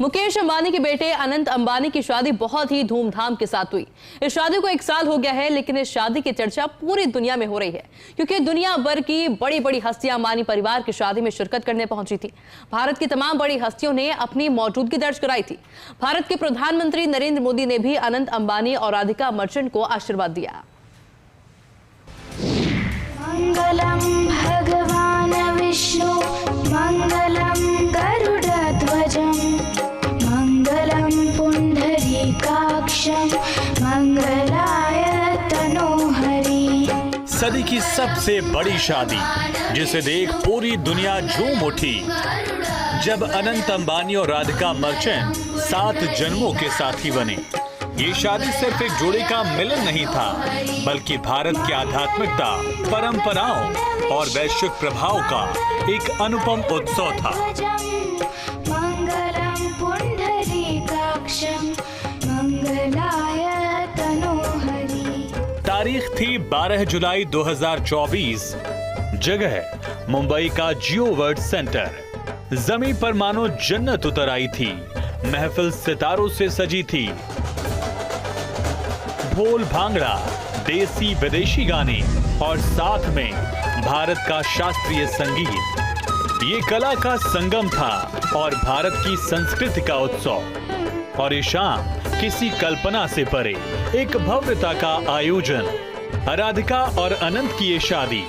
मुकेश अंबानी के बेटे अनंत अंबानी की शादी बहुत ही धूमधाम के साथ हुई। इस शादी को 1 साल हो गया है, लेकिन इस शादी की चर्चा पूरी दुनिया में हो रही है क्योंकि दुनिया भर की बड़ी बड़ी हस्तियां अंबानी परिवार की शादी में शिरकत करने पहुंची थी। भारत की तमाम बड़ी हस्तियों ने अपनी मौजूदगी दर्ज कराई थी। भारत के प्रधानमंत्री नरेंद्र मोदी ने भी अनंत अंबानी और राधिका मर्चेंट को आशीर्वाद दिया। मंगलम भगवान विष्णु मंगलम गरुड़ध्वजं मंगलम पुंडरीकाक्षं मंगलाय तनोहरि। सदी की सबसे बड़ी शादी जिसे देख पूरी दुनिया झूम उठी जब अनंत अंबानी और राधिका मर्चेंट 7 जन्मों के साथी बने। ये शादी सिर्फ एक जोड़े का मिलन नहीं था, बल्कि भारत की आध्यात्मिकता, परंपराओं और वैश्विक प्रभाव का एक अनुपम उत्सव था। मंगलम पुंडरीकाक्षं मंगलाय तनोहरि। तारीख थी 12 जुलाई 2024। जगह मुंबई का जियो वर्ल्ड सेंटर। जमीन पर मानो जन्नत उतर आई थी। महफिल सितारों से सजी थी। ढोल भांगड़ा, देसी विदेशी गाने और साथ में भारत का शास्त्रीय संगीत। ये कला का संगम था और भारत की संस्कृति का उत्सव। और ये शाम किसी कल्पना से परे एक भव्यता का आयोजन। राधिका और अनंत की ये शादी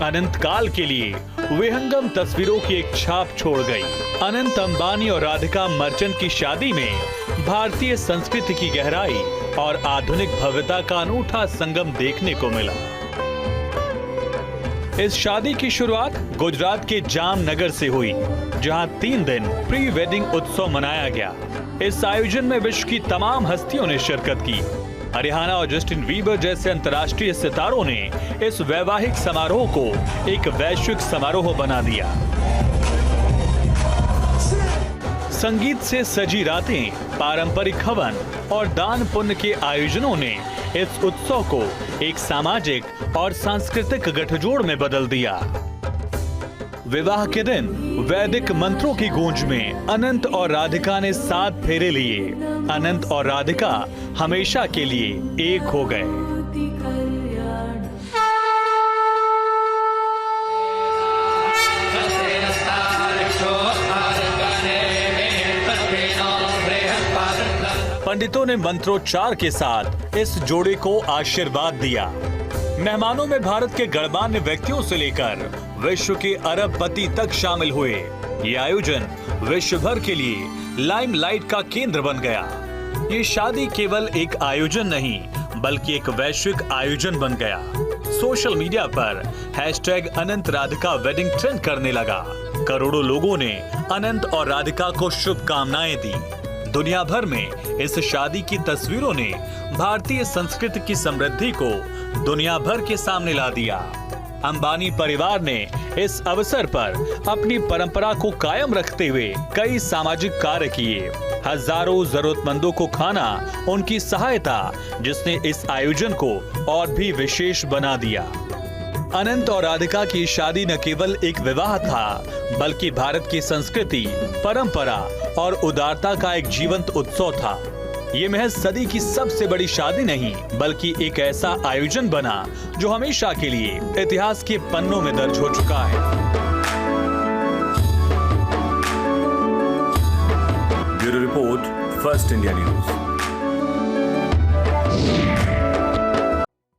अनंत काल के लिए विहंगम तस्वीरों की एक छाप छोड़ गई। अनंत अंबानी और राधिका मर्चेंट की शादी में भारतीय संस्कृति की गहराई और आधुनिक भव्यता का अनूठा संगम देखने को मिला। इस शादी की शुरुआत गुजरात के जामनगर से हुई, जहां 3 दिन प्री वेडिंग उत्सव मनाया गया। इस आयोजन में विश्व की तमाम हस्तियों ने शिरकत की। रिहाना और जस्टिन बीबर जैसे अंतर्राष्ट्रीय सितारों ने इस वैवाहिक समारोह को एक वैश्विक समारोह बना दिया। संगीत से सजी रातें, पारंपरिक हवन और दान पुण्य के आयोजनों ने इस उत्सव को एक सामाजिक और सांस्कृतिक गठजोड़ में बदल दिया। विवाह के दिन वैदिक मंत्रों की गूंज में अनंत और राधिका ने 7 फेरे लिए। अनंत और राधिका हमेशा के लिए एक हो गए। पंडितों ने मंत्रोच्चार के साथ इस जोड़े को आशीर्वाद दिया। मेहमानों में भारत के गणमान्य व्यक्तियों से लेकर विश्व के अरबपति तक शामिल हुए। ये आयोजन विश्व भर के लिए लाइमलाइट का केंद्र बन गया। ये शादी केवल एक आयोजन नहीं, बल्कि एक वैश्विक आयोजन बन गया। सोशल मीडिया पर #अनंत राधिका वेडिंग ट्रेंड करने लगा। करोड़ों लोगों ने अनंत और राधिका को शुभकामनाएं दी। दुनिया भर में इस शादी की तस्वीरों ने भारतीय संस्कृति की समृद्धि को दुनिया भर के सामने ला दिया। अंबानी परिवार ने इस अवसर पर अपनी परंपरा को कायम रखते हुए कई सामाजिक कार्य किए। हजारों जरूरतमंदों को खाना उनकी सहायता, जिसने इस आयोजन को और भी विशेष बना दिया। अनंत और राधिका की शादी न केवल एक विवाह था, बल्कि भारत की संस्कृति, परंपरा और उदारता का एक जीवंत उत्सव था। ये महज सदी की सबसे बड़ी शादी नहीं, बल्कि एक ऐसा आयोजन बना जो हमेशा के लिए इतिहास के पन्नों में दर्ज हो चुका है। Bureau report, first India news.